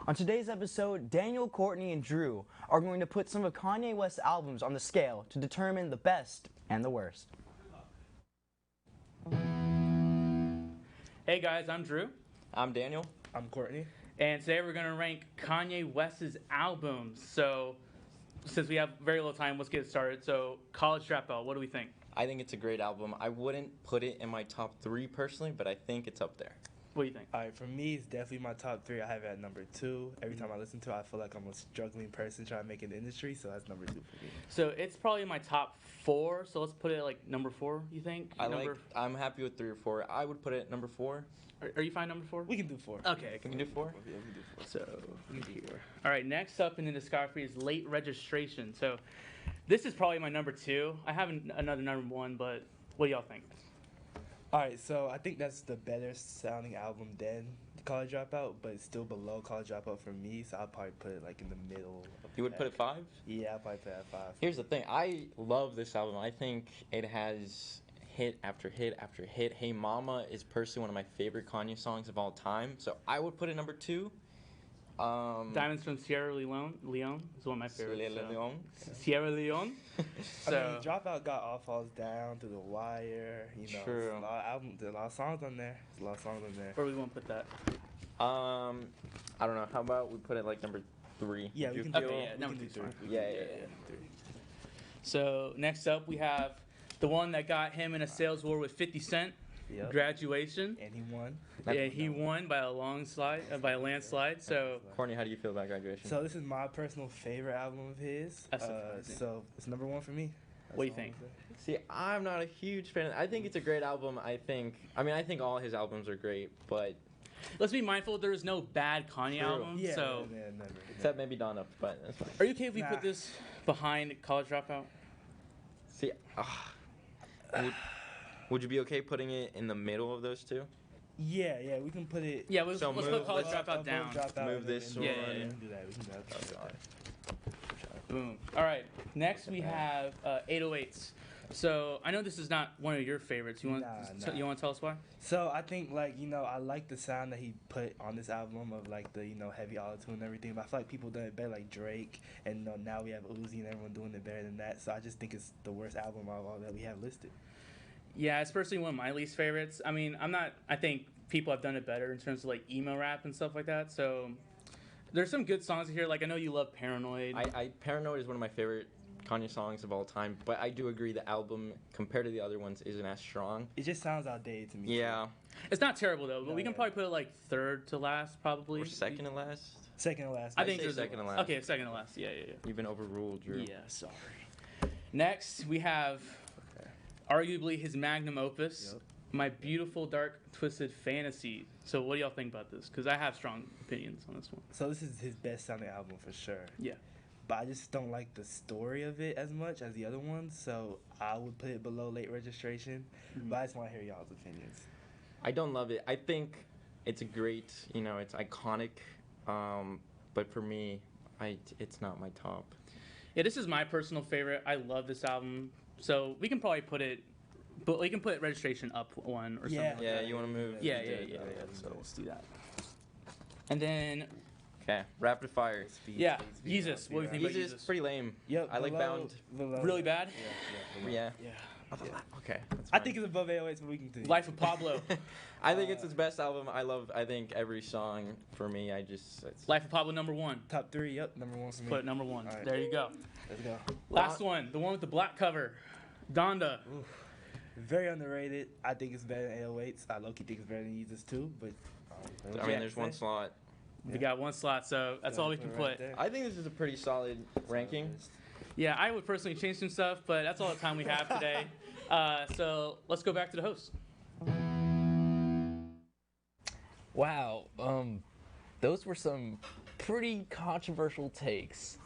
On today's episode, Daniel, Courtney, and Drew are going to put some of Kanye West's albums on the scale to determine the best and the worst. Hey guys, I'm Drew, I'm Daniel. I'm Courtney. and today we're going to rank Kanye West's albums. So, since we have very little time, let's get started. So, College Dropout, what do we think? I think it's a great album. I wouldn't put it in my top 3 personally, but I think it's up there. What do you think? All right, for me, it's definitely my top 3. I have it at number 2. Every time I listen to it, I feel like I'm a struggling person trying to make it in the industry, so that's number 2 for me. So, it's probably my top 4, so let's put it like number 4, you think? I'm happy with 3 or 4. I would put it at number 4. Are you fine number 4? We can do 4. Okay, Can we do 4? Yeah, we can do 4. So, here. All right, next up in the discography is Late Registration. So, this is probably my number 2. I have another number 1, but what do y'all think? All right, so I think that's the better sounding album than College Dropout, but it's still below College Dropout for me, so I'll probably put it like in the middle. You would put it 5? Yeah, I'll probably put it at 5. Here's the thing. I love this album. I think it has hit after hit after hit. Hey Mama is personally one of my favorite Kanye songs of all time, so I would put it number 2. Diamonds from Sierra Leone is one of my favorites. Sierra Leone. Sierra Leone. So, I mean, Dropout got All Falls Down, Through the Wire, you know. True. There's a lot of songs on there. There's a lot of songs on there. where we want to put that? I don't know. How about we put it like number 3? Yeah, Would we you can feel- Okay, yeah, we number can do 3 's fine. three. Yeah. So next up we have the one that got him in a sales war with 50 Cent, Yep. Graduation. And he won. Yeah, he won by a landslide. So Courtney, how do you feel about Graduation? So this is my personal favorite album of his. That's surprising. So it's number 1 for me. That's What do you all I'm think? saying. See, I'm not a huge fan. I think it's a great album. I think all his albums are great, but let's be mindful there is no bad Kanye True. album. Yeah, So yeah, never. except maybe Donna, but that's fine. are you okay if we Nah. put this behind College Dropout? See, would you be okay putting it in the middle of those two? Yeah, we can put it. Yeah, let's So put move- College let's- Dropout down. Move this one. Yeah, We can do that. We can do that. Boom. All right. Next we have 808s. So I know this is not one of your favorites. You want Nah. you want to tell us why? So I think I like the sound that he put on this album of like the heavy auto-tune and everything. But I feel like people done it better, like Drake, and now we have Uzi and everyone doing it better than that. So I just think it's the worst album of all that we have listed. Yeah, it's personally one of my least favorites. I mean, I think people have done it better in terms of like emo rap and stuff like that. So there's some good songs here. Like I know you love Paranoid. Paranoid is one of my favorite Kanye songs of all time, but I do agree the album compared to the other ones isn't as strong. It just sounds outdated to me. Yeah, It's not terrible though, but No, we can yeah. probably put it like third to last, probably. or second to last. Second to last. I think say there's second to last. Okay, second to last. Yeah. You've been overruled, Drew. Yeah, sorry. Next, we have arguably his magnum opus, Yep. My Beautiful Dark Twisted Fantasy. So what do y'all think about this? Because I have strong opinions on this one. So this is his best sounding album for sure. Yeah. But I just don't like the story of it as much as the other ones, so I would put it below Late Registration. But I just want to hear y'all's opinions. I don't love it. I think it's a great, it's iconic, but for me, it's not my top. Yeah, this is my personal favorite. I love this album. So we can probably put it, but we can put Registration up one or something. Yeah. Like Yeah, that. you want to move? Yeah. So let's do that. And then, Okay, rapid fire. yeah, Jesus. What do you think about Yeezus, Jesus? pretty lame. Yep. I like Bound. Really bad? Yeah. Yeah. Okay. That's I fine. think it's above 808s, but we can do. Life of Pablo. I think it's his best album. I think every song for me. It's Life of Pablo number 1. Top 3. Yep. Number 1 for me. Put it number 1. All right. There you go. Let's go. Last one, the one with the black cover. Donda. Very underrated. I think it's better than 808s. I low-key think it's better than Yeezus too, but. I mean, there's one slot. We got one slot, so that's all we can put. I think this is a pretty solid ranking. Yeah, I would personally change some stuff, but that's all the time we have today. So let's go back to the host. Wow, those were some pretty controversial takes.